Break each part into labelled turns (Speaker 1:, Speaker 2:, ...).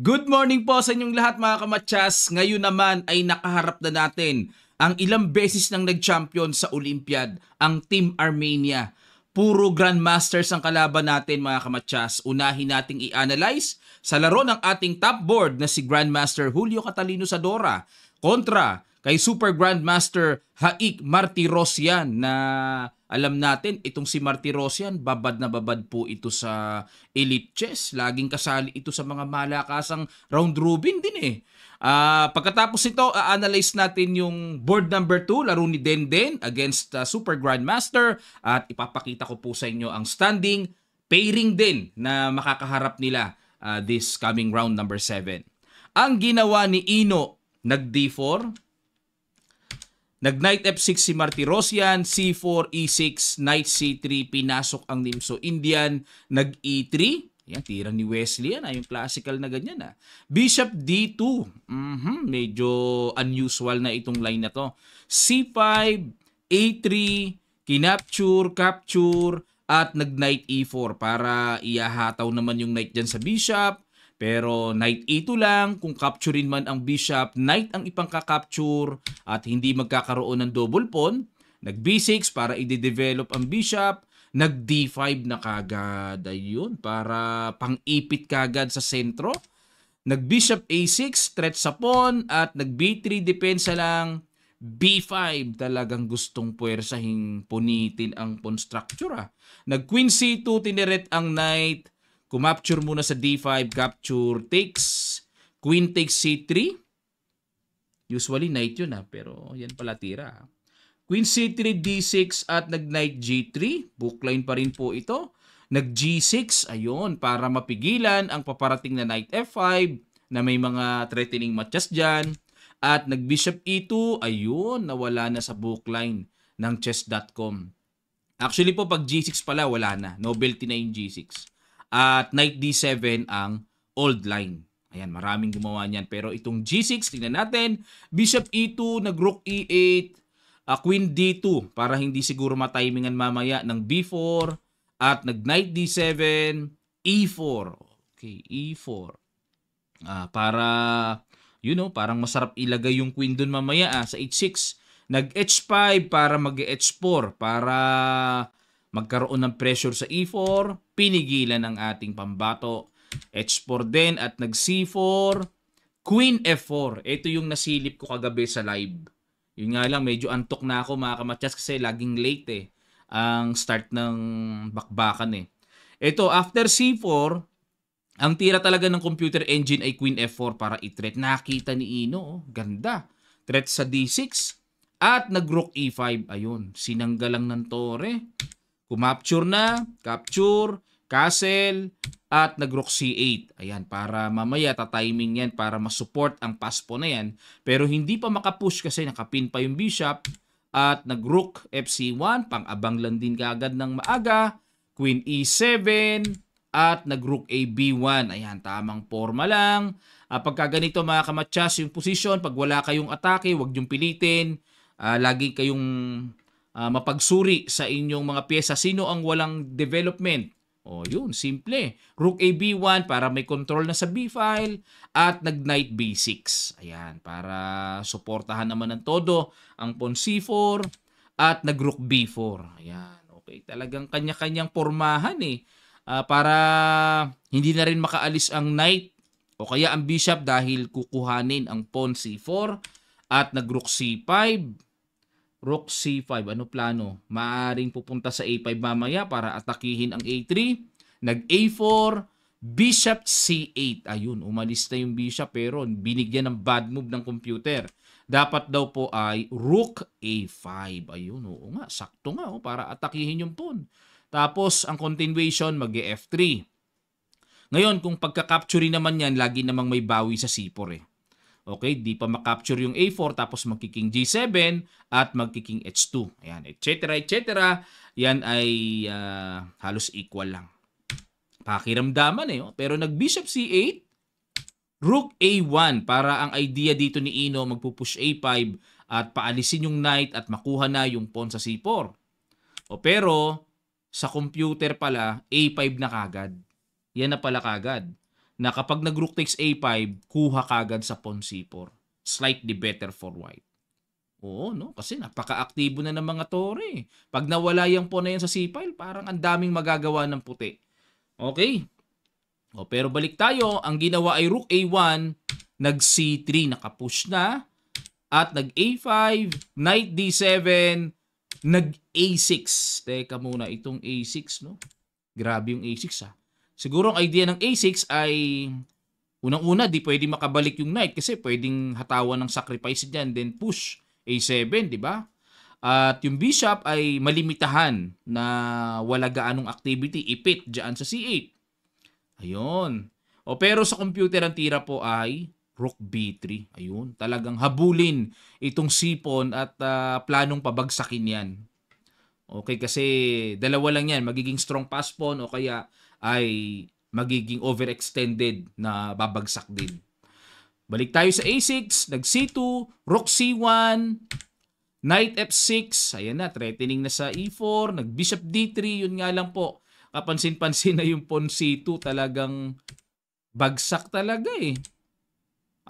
Speaker 1: Good morning po sa inyong lahat mga kamatsas. Ngayon naman ay nakaharap na natin ang ilang beses nang nag-champion sa Olympiad, ang Team Armenia. Puro Grandmasters ang kalaban natin mga kamatsas. Unahin nating i-analyze sa laro ng ating top board na si Grandmaster Julio Catalino Sadora kontra kay Super Grandmaster Haik Martirosyan na alam natin itong si Martirosyan babad na babad po ito sa Elite Chess. Laging kasali ito sa mga malakasang round robin din eh. Pagkatapos ito, analyze natin yung board number 2, laro ni Denden against Super Grandmaster at ipapakita ko po sa inyo ang standing pairing din na makakaharap nila this coming round number 7. Ang ginawa ni Ino, nag-D4, nag-Knight F6 si Martirosyan, C4, E6, Knight C3, pinasok ang Nimso Indian, nag-E3, yan, tira ni Wesley yan, yung classical na ganyan. Bishop D2, medyo unusual na itong line na to. C5, A3, kinapture, capture, at nag-Knight E4 para iahataw naman yung Knight dyan sa Bishop. Pero Knight E2 lang, kung capturein man ang Bishop, Knight ang ipangka-capture at hindi magkakaroon ng double pawn. Nag-B6 para i-develop ang Bishop. Nag-D5 na kagad. Ayun, para pang-ipit kagad sa sentro. Nag-Bishop A6, threat sa pawn. At nag-B3, depensa lang. B5, talagang gustong puwersahing punitin ang pawn structure. Nag-Queen C2, tineret ang Knight. Kumapture muna sa D5, capture, takes, Queen takes C3. Usually Knight yun pero yan pala tira. Queen C3, D6 at nag-Knight G3. Bookline pa rin po ito. Nag-G6, ayun, para mapigilan ang paparating na Knight F5 na may mga threatening matches dyan. At nag-Bishop E2, ayun, nawala na sa bookline ng chess.com. Actually po, pag G6 pala, wala na. Novelty na yung G6. At Knight D7 ang old line. Ayan, maraming gumawa niyan. Pero itong G6, tingnan natin. Bishop E2, nag-Rook E8, Queen D2 para hindi siguro matimingan mamaya ng B4 at nag-Knight D7, E4. Okay, E4. Para, parang masarap ilagay yung queen dun mamaya sa H6. Nag-H5 para mag-H4 para magkaroon ng pressure sa E4, pinigilan ang ating pambato. H4 din at nag-C4, Queen F4. Ito yung nasilip ko kagabi sa live. Yun nga lang, medyo antok na ako mga kamatsas kasi laging late ang start ng bakbakan Ito, after C4, ang tira talaga ng computer engine ay Queen F4 para i-threat. Nakita ni Ino, ganda. Threat sa D6 at nag-Rook E5. Ayun, sinanggal lang ng tore. Kumapture na, capture, castle, at nag-Rook C8. Ayan, para mamaya tatiming yan para masupport ang paspo na yan. Pero hindi pa makapush kasi nakapin pa yung Bishop. At nag-Rook FC1, pang-abang lang din kagad ng maaga. Queen E7, at nag-Rook AB1. Ayan, tamang forma lang. Pagka ganito mga kamatsas, yung position, pag wala kayong atake, huwag niyong pilitin. Lagi kayong mapagsuri sa inyong mga pyesa. Sino ang walang development? Yun, simple. Rook AB1 para may control na sa B-file at nag-Knight B6. Ayan, para suportahan naman ng todo ang pawn C4 at nag-Rook B4. Ayan, okay. Talagang kanya-kanyang pormahan para hindi na rin makaalis ang Knight o kaya ang Bishop dahil kukuhanin ang pawn C4 at nag-Rook C5. Rook C5, ano plano? Maaring pupunta sa A5 mamaya para atakihin ang A3. Nag-A4, Bishop C8. Ayun, umalis na yung Bishop pero binigyan ng bad move ng computer. Dapat daw po ay Rook A5. Ayun, oo nga, sakto nga para atakihin yung pawn. Tapos, ang continuation, mag-F3. Ngayon, kung pagka-capture naman yan, lagi namang may bawi sa C4 Okay, di pa makapture yung A4 tapos magkiking G7 at magkiking H2. Ayan, etc. etc. Yan ay halos equal lang. Pakiramdaman Pero nag-Bishop C8, Rook A1 para ang idea dito ni Ino magpupush A5 at paalisin yung Knight at makuha na yung pawn sa C4. Pero sa computer pala, A5 na kagad. Yan na pala kagad. na kapag nag-rook takes A5, kuha kagad sa pawn C4. Slightly better for white. Oo, no? Kasi napaka-aktibo na ng mga tore. Pag nawala yung pawn na yan sa C5, parang ang daming magagawa ng puti. Okay. O, pero balik tayo. Ang ginawa ay rook A1, nag-C3, nakapush na. At nag-A5, knight D7, nag-A6. Teka muna, itong A6, no? Grabe yung A6, ha? Siguro ang idea ng A6 ay unang-una, di pwede makabalik yung knight kasi pwedeng hatawan ng sacrifice dyan, then push A7, di ba? At yung bishop ay malimitahan na wala gaanong activity, ipit dyan sa C8. Ayun. O pero sa computer ang tira po ay rook B3. Ayun, talagang habulin itong sipon at planong pabagsakin yan. Okay, kasi dalawa lang yan, magiging strong pass pawn o kaya ay magiging overextended na babagsak din. Balik tayo sa A6, nag-C2, rook C1, knight F6, ayan na, threatening na sa E4, nag-bishop D3, yun nga lang po, kapansin-pansin na yung pawn C2, talagang bagsak talaga eh.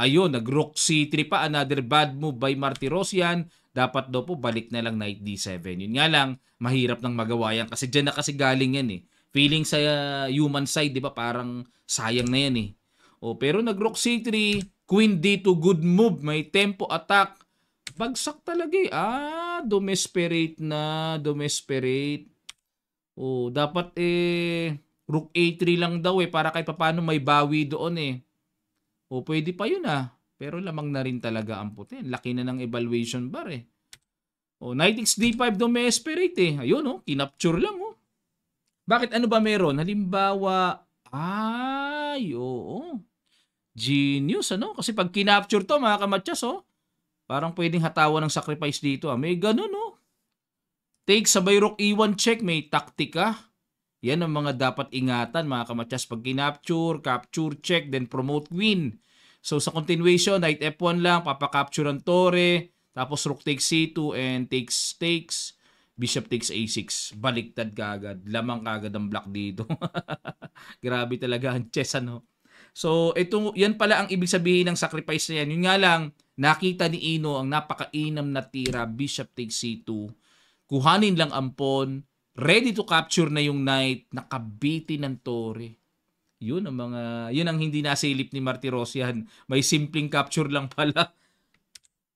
Speaker 1: Ayun, nag-rook C3 pa, another bad move by Martirosyan, dapat daw po balik na lang knight D7. Yun nga lang, mahirap nang magawa yan kasi dyan na kasi galing yan eh. Feeling sa human side, di ba, parang sayang na yan eh. O, pero nag-rook C3, queen D2, good move, may tempo attack. Bagsak talaga eh. Domesperate na, domesperate. O, dapat rook A3 lang daw eh, para kahit paano may bawi doon eh. O, pwede pa yun ah. Pero lamang na rin talaga ang puti. Laki na ng evaluation bar eh. O, knight XD5 domesperate eh. Ayun oh, kinapture lang oh. Bakit ano ba meron? Halimbawa, oo. Genius ano? Kasi pag kinapture to mga kamatsas oh, parang pwedeng hatawan ng sacrifice dito ah. May ganun oh. Take sabay rook E1 check, may taktika. Yan ang mga dapat ingatan mga kamatsas. Pag kinapture, capture check, then promote queen. So sa continuation, knight F1 lang, papakapture ang tore, tapos rook takes C2 and takes, bishop takes A6. Baliktad kagad. Lamang kagad ang block dito. Grabe talaga ang chess ano. So yan pala ang ibig sabihin ng sacrifice na yan. Yun nga lang, nakita ni Ino ang napakainam na tira, bishop takes C2. Kuhanin lang ang pawn, ready to capture na yung knight, nakabitin ng tore. Yun ang hindi nasilip ni Martirosyan. May simpleng capture lang pala.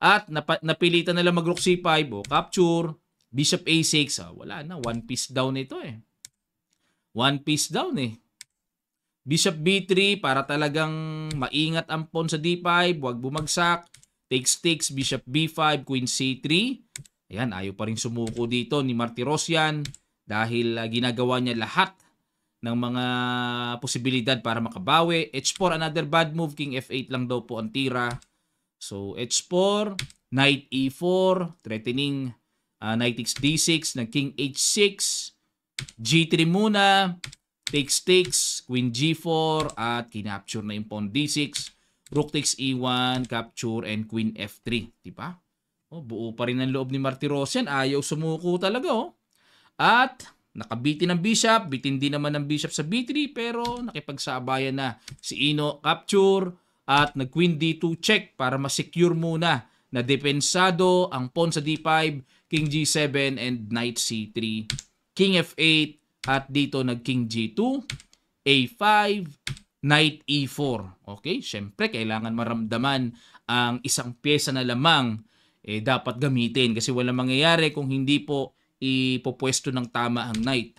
Speaker 1: At napilitan na lang mag-rook C5, capture, bishop A6, wala na, one piece down ito eh. One piece down eh. Bishop B3 para talagang maingat ang pawn sa D5, huwag bumagsak. Takes, bishop B5, queen C3. Ayan, ayaw pa rin sumuko dito ni Martirosyan dahil ginagawa niya lahat ng mga posibilidad para makabawi. H4, another bad move. King F8 lang daw po ang tira. So, H4, knight E4, threatening knight takes D6, ng king H6, G3 muna, takes, queen G4, at kinapture na yung pawn D6, rook takes E1, capture, and queen F3. Diba? Buo pa rin ang loob ni Martirosyan. Ayaw sumuko talaga oh. At nakabitin ng bishop, bitin din naman ng bishop sa B3, pero nakipagsabayan na si Ino, capture, at nag-queen D2 check para ma-secure muna na depensado ang pawn sa D5, king G7, and knight C3, king F8, at dito nag-king G2, A5, knight E4. Okay, syempre kailangan maramdaman ang isang pyesa na lamang dapat gamitin kasi walang mangyayari kung hindi po ipopwesto ng tama ang knight.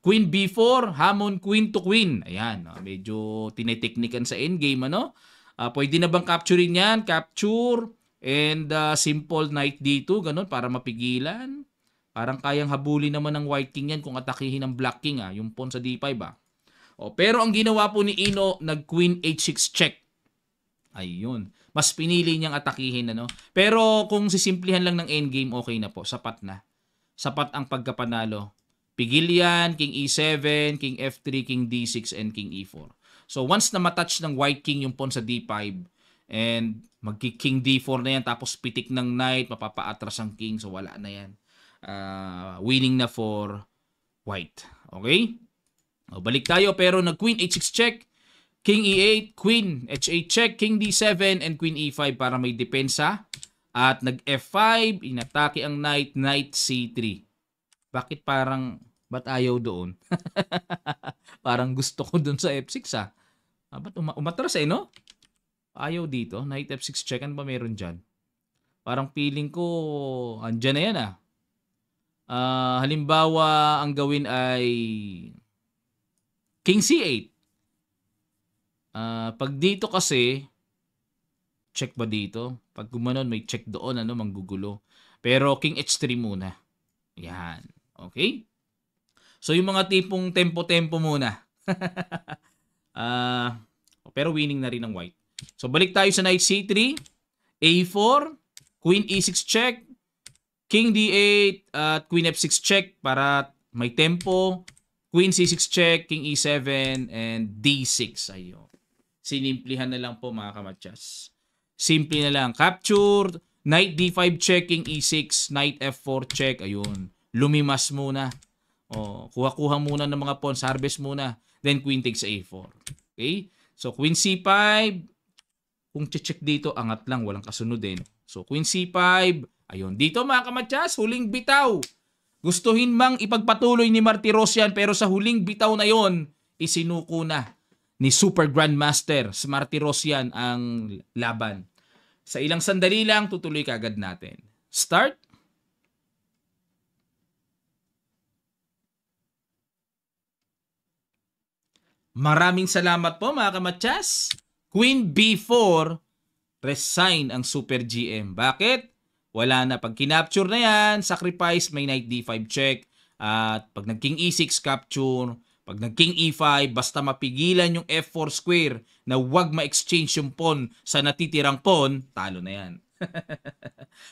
Speaker 1: Queen B4, hamon queen to queen. Ayan, medyo tineteknikan sa endgame ano. Pwede na bang capturein yan? Capture and simple knight D2, ganun para mapigilan. Parang kayang habulin naman ng white king yan kung atakihin ng black king yung pawn sa D5 pero ang ginawa po ni Ino, nag queen H6 check. Ayun. Mas pinili niyang atakihin ano. Pero kung sisimplihan lang ng endgame, okay na po. Sapat na. Sapat ang pagkapanalo. Pigil yan, king E7, king F3, king D6, and king E4. So once na matouch ng white king yung pawn sa D5, and mag-king D4 na yan, tapos pitik ng knight, mapapaatras ang king, so wala na yan. Winning na for white. Okay? Balik tayo, pero nag-queen H6 check, King E8, Queen H8 check, King D7, and Queen E5 para may depensa. At nag-F5, inatake ang knight, Knight C3. Bakit ba't ayaw doon? Parang gusto ko doon sa F6 ah. Ba't umatras no? Ayaw dito, Knight F6 check, ano ba meron dyan? Parang feeling ko, andyan na yan ah. Halimbawa, ang gawin ay King C8. Pag dito kasi, check ba dito? Pag gumanon, may check doon, manggugulo. Pero King H3 muna. Yan. Okay? So, yung mga tipong tempo-tempo muna. Pero winning na rin ng white. So, balik tayo sa Knight C3, A4, Queen E6 check, King D8, at Queen F6 check para may tempo, Queen C6 check, King E7, and D6. Ayun. Sinimplihan na lang po mga kamatsas. Simple na lang. Capture, Knight D5 check, King E6, Knight F4 check. Ayun. Lumimas muna. Kuha-kuha muna ng mga pawns. Harvest muna. Then Queen takes A4. Okay? So Queen C5. Kung check dito, angat lang. Walang kasunod din. So Queen C5. Ayun. Dito mga kamatsas, huling bitaw. Gustuhin mang ipagpatuloy ni Martirosyan pero sa huling bitaw na yon, isinuko na ni Super Grandmaster Martirosyan ang laban. Sa ilang sandali lang, tutuloy kagad natin. Start. Maraming salamat po mga kamatsas. Queen B4, resign ang Super GM. Bakit? Wala na. Pag kinapture na yan, sacrifice, may Knight D5 check. At pag nag-King E6 capture, pag nag-King E5, basta mapigilan yung F4 square na wag ma-exchange yung pawn sa natitirang pawn, talo na yan.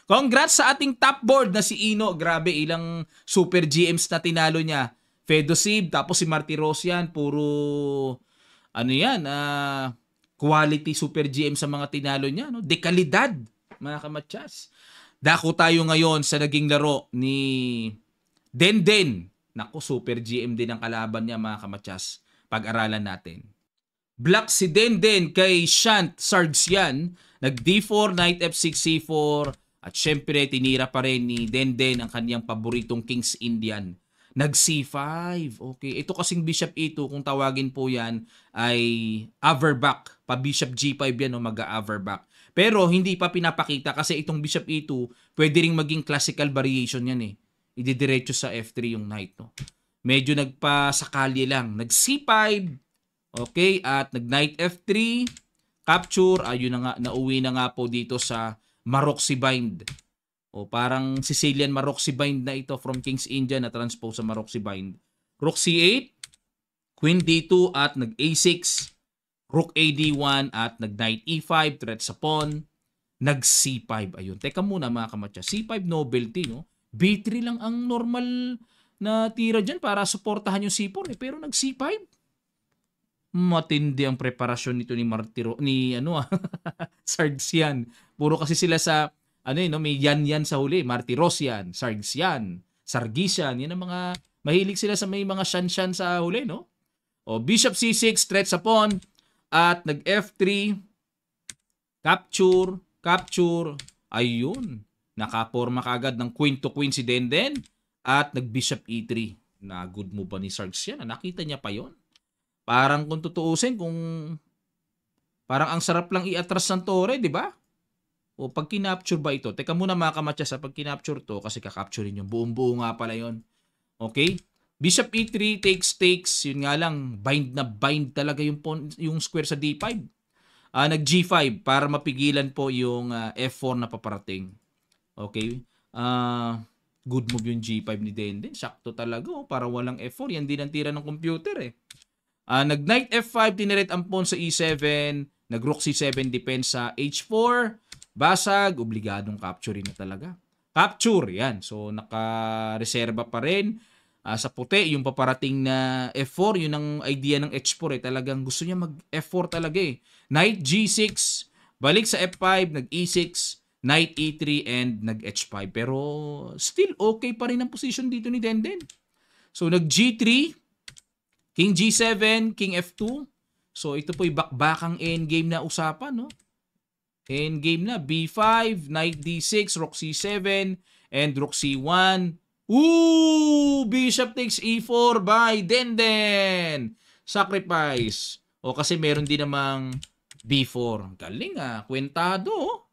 Speaker 1: Congrats sa ating top board na si Ino. Grabe, ilang Super GMs na tinalo niya. Fedosib, tapos si Martirosyan, puro quality Super GM sa mga tinalo niya. No? Dekalidad, mga kamatsas. Dako tayo ngayon sa naging laro ni Denden. Naku, Super GM din ang kalaban niya mga kamatsas. Pag-aralan natin. Black si Denden kay Shant Sargsyan. Nag-D4, Knight F6, C4. At syempre, tinira pa rin ni Denden ang kanyang paboritong King's Indian. Nag-C5. Okay. Ito kasing Bishop E2, kung tawagin po yan, ay overback. Pa-Bishop G5 yan, mag-overback. Pero hindi pa pinapakita kasi itong Bishop E2, pwede ring maging classical variation yan eh. Ididiretso sa F3 yung knight. No? Medyo nagpasakali lang. Nag-C5. Okay. At nag-Knight F3. Capture. Ayun na nga. Nauwi na nga po dito sa Maroxy Bind. O parang Sicilian Maroxy Bind na ito from King's India na transpose sa Maroxy Bind. Rook C8. Queen D2 at nag-A6. Rook AD1 at nag-Knight E5. Threat sa pawn. Nag-C5. Ayun. Teka muna mga kamatya. C5 nobility, no? B3 lang ang normal na tira dyan para suportahan yung C4 eh. Pero nag-C5. Matindi ang preparasyon nito ni Sargsyan. Puro kasi sila sa may yan sa huli. Martirosyan, Sargsyan, Sargisyan. Yan ang mga mahilig sila sa may mga shan-shan sa huli, no? O Bishop C6, threat sa pawn at nag-F3 capture. Ayun. Nakaporma kagad ng queen to queen si Denden at nag-Bishop E3. Na good move ba ni Sargsyan? Nakita niya pa yon. Parang kung tutuusin, parang ang sarap lang i-atras ng tore, di ba? O pag kinapture ba ito? Teka muna mga kamatya, sa pag kinapture to, kasi kakapturein yung buong-buo nga pala yon. Okay? Bishop E3 takes. Yun nga lang, bind talaga yung square sa D5. Nag-G5 para mapigilan po yung F4 na paparating. Okay? Good move yung G5 ni Denden. Sakto talaga. Para walang F4. Yan din ang tira ng computer eh. Nag-Knight F5, tiniret ang pawn sa E7. Nag-Rook C7, defense sa H4. Basag, obligadong capturein na talaga. Capture, yan. So, naka-reserva pa rin. Sa puti, yung paparating na F4, yun ang idea ng H4 eh. Talagang gusto niya mag-F4 talaga eh. Knight G6, balik sa F5, nag-E6, Knight E3, and nag-H5. Pero, still okay pa rin ang position dito ni Denden. So, nag-G3, King G7, King F2, So ito po'y bakbakang endgame na usapan, no? Endgame na, B5, Knight D6, Rook C7, and Rook C1. Ooh! Bishop takes E4 by Denden. Sacrifice. O kasi meron din namang B4. Galing kwentado.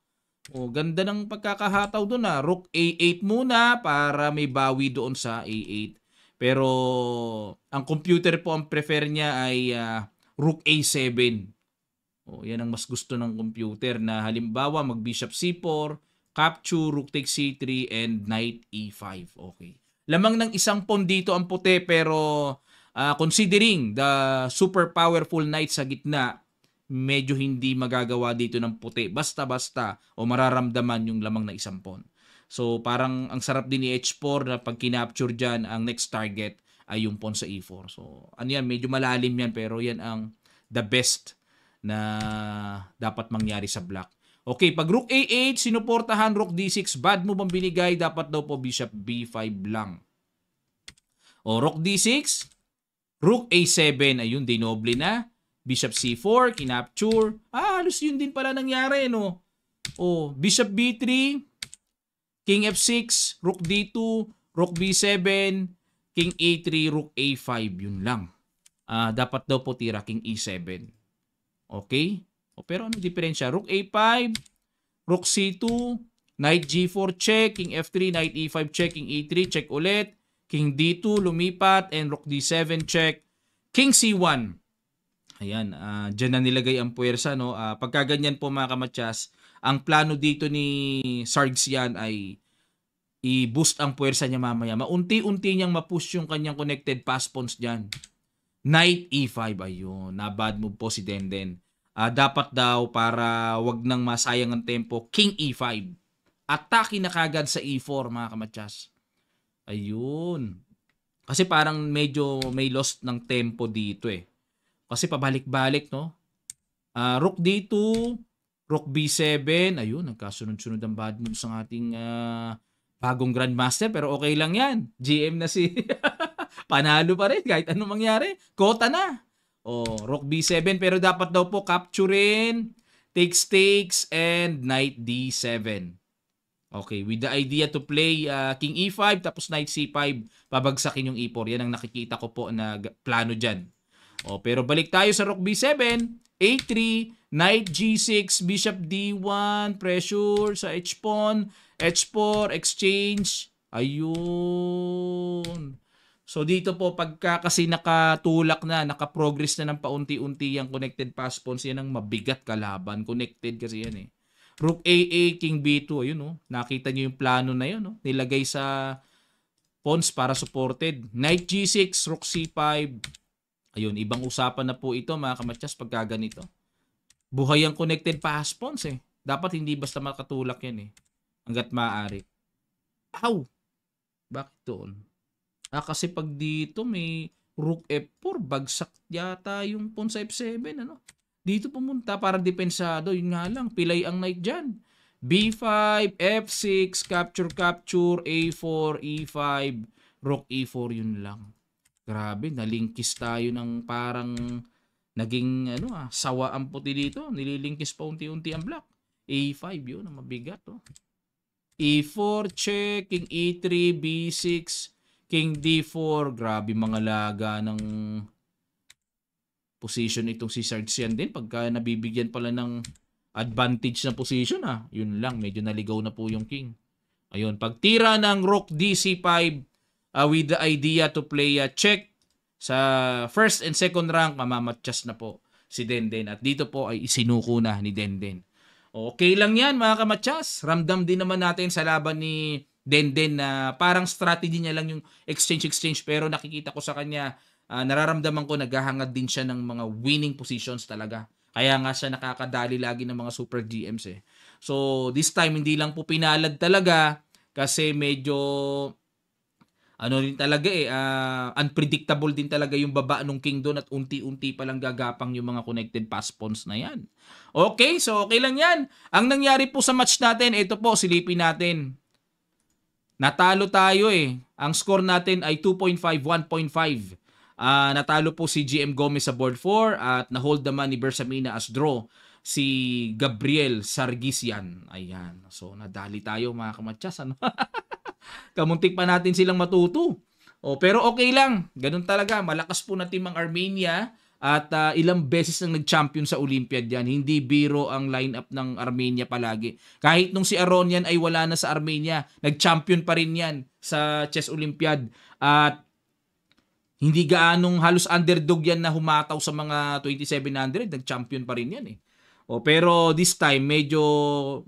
Speaker 1: O ganda ng pagkakahataw doon Rook A8 muna para may bawi doon sa A8. Pero ang computer po ang prefer niya ay Rook A7. O, yan ang mas gusto ng computer na halimbawa mag-bishop C4, capture, rook takes C3, and knight E5. Okay. Lamang ng isang pawn dito ang puti pero considering the super powerful knight sa gitna, medyo hindi magagawa dito ng puti. Basta-basta o mararamdaman yung lamang na isang pawn. So parang ang sarap din ni H4 na pag kinapture dyan, ang next target ay yung pawn sa E4. So ano yan, medyo malalim yan pero yan ang the best na dapat mangyari sa black. Okay, pag rook A8, sinuportahan rook D6, bad move ang binigay, dapat daw po bishop B5 lang. O rook D6, rook A7, ayun, dinoble na. Bishop C4, kinapture. Halos yun din pala nangyari, no? O, bishop B3, king F6, rook D2, rook B7, king A3, rook A5, yun lang. Dapat daw po tira king E7. Okay? O, pero ano diferensya? Rook A5, rook C2, knight G4 check, king F3, knight E5 check, king E3 check ulit, king D2 lumipat, and rook D7 check, king C1. Ayan, dyan na nilagay ang puwersa, no? Pagka ganyan po mga kamatyas, ang plano dito ni Sargsyan ay i-boost ang puwersa niya mamaya. Maunti-unti niyang ma-push yung kanyang connected pass pawns dyan. Knight E5, ayun. Na-bad move po si Denden. Dapat daw para wag nang masayang ang tempo, king E5. Atake na kagad sa E4, mga kamatyas. Ayun. Kasi parang medyo may lost ng tempo dito Kasi pabalik-balik, no? Rook D2, rook B7. Ayun, nagkasunod-sunod ang bad moves ng ating bagong Grandmaster. Pero okay lang yan. GM na si... Panalo pa rin kahit anong mangyari. Kota na. Rook B7 pero dapat daw po capturein, takes, and knight D7. Okay, with the idea to play king E5 tapos knight C5, pabagsakin yung E4. Yan ang nakikita ko po na plano dyan. Pero balik tayo sa rook B7, A3, knight G6, bishop D1, pressure sa H-pawn, H4, exchange. Ayun. So dito po pagka kasi nakatulak na, nakaprogress na ng paunti-unti yung connected pass pawns, yan ang mabigat kalaban. Connected kasi yan Rook A8, king B2, ayun nakita niyo yung plano na yun nilagay sa pawns para supported. Knight G6, rook C5. Ayun, ibang usapan na po ito mga kamatyas pagka ganito. Buhay ang connected pass pawns Dapat hindi basta makatulak yan hanggat maaari. Ow! Bakit doon? Kasi pag dito may rook F4, bagsak yata yung pawn sa F7, Dito pumunta para depensado, yun nga lang, pilay ang knight dyan. B5, F6, capture, A4, E5, rook E4, yun lang. Grabe, nalinkis tayo ng parang naging, sawa ang puti dito. Nililinkis pa unti-unti ang black. A5, yun, mabigat, E4, check, king E3, B6, king D4, grabe mga laga ng position itong si Sargsyan din. Pagka nabibigyan pala ng advantage na position yun lang, medyo naligaw na po yung king. Ayun, pagtira ng rook D5 with the idea to play check sa first and second rank, mamamatchas na po si Denden. At dito po ay isinuko na ni Denden. Okay lang yan mga kamatyas. Ramdam din naman natin sa laban ni Denden na parang strategy niya lang yung exchange pero nakikita ko sa kanya, nararamdaman ko naghahangad din siya ng mga winning positions talaga. Kaya nga siya nakakadali lagi ng mga super GMs So this time hindi lang po pinalad talaga kasi medyo din talaga unpredictable din talaga yung baba ng king doon at unti-unti pa lang gagapang yung mga connected pass pawns na yan. Okay, so okay lang yan. Ang nangyari po sa match natin, ito po, silipin natin. Natalo tayo Ang score natin ay 2.5, 1.5. Natalo po si GM Gomez sa board 4 at na-hold naman ni Bersamina as draw si Gabriel Sargisian. Ayan. So, nadali tayo mga kamatsas. Ano? Kamuntik pa natin silang matuto. Pero okay lang. Ganun talaga. Malakas po na team ang Armenia at ilang beses nang nag-champion sa Olympiad yan. Hindi biro ang lineup ng Armenia palagi. Kahit nung si Aronian ay wala na sa Armenia, nag-champion pa rin yan sa Chess Olympiad. At hindi gaanong halos underdog yan na humataw sa mga 2700. Nag-champion pa rin yan eh. Pero this time, medyo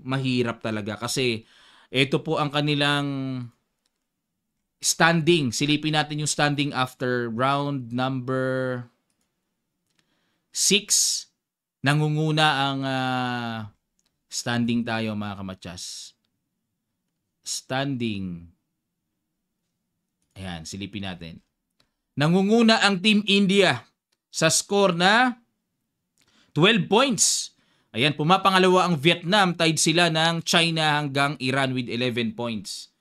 Speaker 1: mahirap talaga kasi ito po ang kanilang standing. Silipin natin yung standing after round number 6. Nangunguna ang standing tayo mga kamatsas. Standing. Ayan, silipin natin. Nangunguna ang Team India sa score na 12 points. Ayan, pumapangalawa ang Vietnam. Tied sila ng China hanggang Iran with 11 points.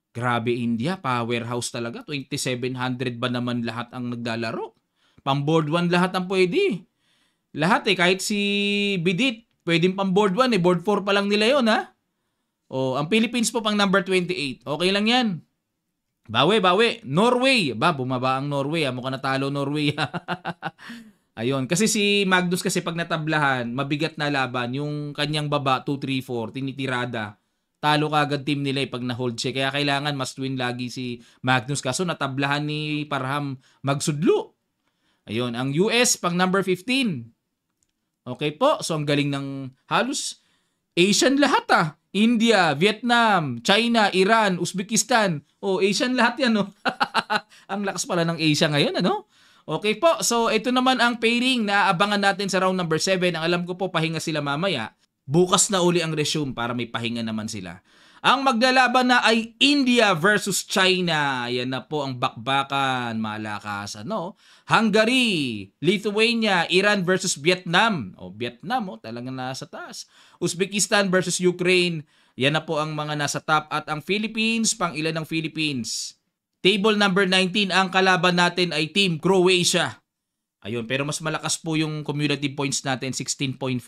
Speaker 1: Grabe India, powerhouse talaga. 2,700 ba naman lahat ang naglalaro? Pang board 1 lahat ang pwede. Lahat kahit si Bidit, pwedeng pang board 1 board 4 pa lang nila yon ha. Ang Philippines po pang number 28. Okay lang yan. Bawi. Norway. Bumaba ang Norway. Mukhang natalo Norway. Ayun, kasi si Magnus kasi pag natablahan, mabigat na laban. Yung kanyang baba, 2-3-4, tinitirada. Talo kagad team nila pag na-hold siya. Kaya kailangan must win lagi si Magnus. Kaso natablahan ni Parham magsudlo. Ayun, ang US pang number 15. Okay po, so ang galing ng halos Asian lahat India, Vietnam, China, Iran, Uzbekistan. Asian lahat yan Ang lakas pala ng Asia ngayon Okay po, so ito naman ang pairing na abangan natin sa round number 7. Ang alam ko po pahinga sila mamaya. Bukas na uli ang resume para may pahinga naman sila. Ang maglalaban na ay India versus China. Yan na po ang bakbakan, malakasan, Hungary, Lithuania, Iran versus Vietnam. Vietnam, talagang nasa taas. Uzbekistan versus Ukraine. Yan na po ang mga nasa top. At ang Philippines, pang ilan ng Philippines? Table number 19, ang kalaban natin ay Team Croatia. Ayun, pero mas malakas po yung cumulative points natin, 16.5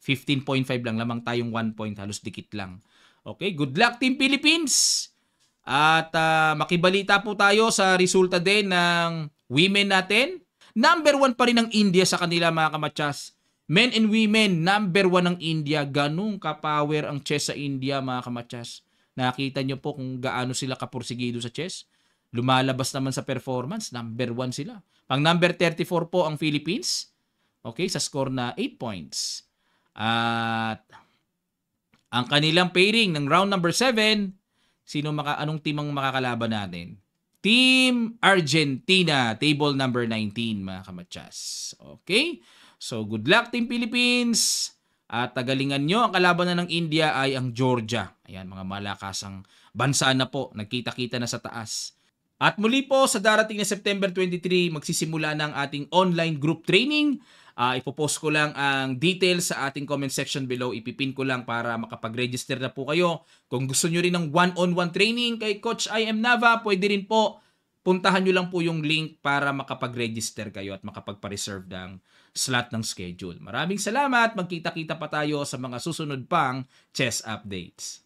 Speaker 1: 15.5 lang, lamang tayong 1 point, halos dikit lang. Okay, good luck Team Philippines! At makibalita po tayo sa resulta din ng women natin. Number 1 pa rin ang India sa kanila mga kamatsas. Men and women, number 1 ang India. Ganun ka-power ang chess sa India mga kamatsas. Nakita nyo po kung gaano sila kapursigido sa chess. Lumalabas naman sa performance, number 1 sila. Pang number 34 po ang Philippines. Okay, sa score na 8 points. At ang kanilang pairing ng round number 7, anong team ang makakalaban natin? Team Argentina, table number 19 mga kamatsas. Okay? So good luck Team Philippines. At tagalingan nyo, ang kalaban na ng India ay ang Georgia. Ayan, mga malakasang bansa na po. Nagkita-kita na sa taas. At muli po sa darating na September 23, magsisimula ng ating online group training. Ipopost ko lang ang details sa ating comment section below. Ipipin ko lang para makapag-register na po kayo. Kung gusto nyo rin ng one-on-one training kay Coach IM Nava, pwede rin po. Puntahan nyo lang po yung link para makapag-register kayo at makapagpa-reserve ng slot ng schedule. Maraming salamat. Magkita-kita pa tayo sa mga susunod pang chess updates.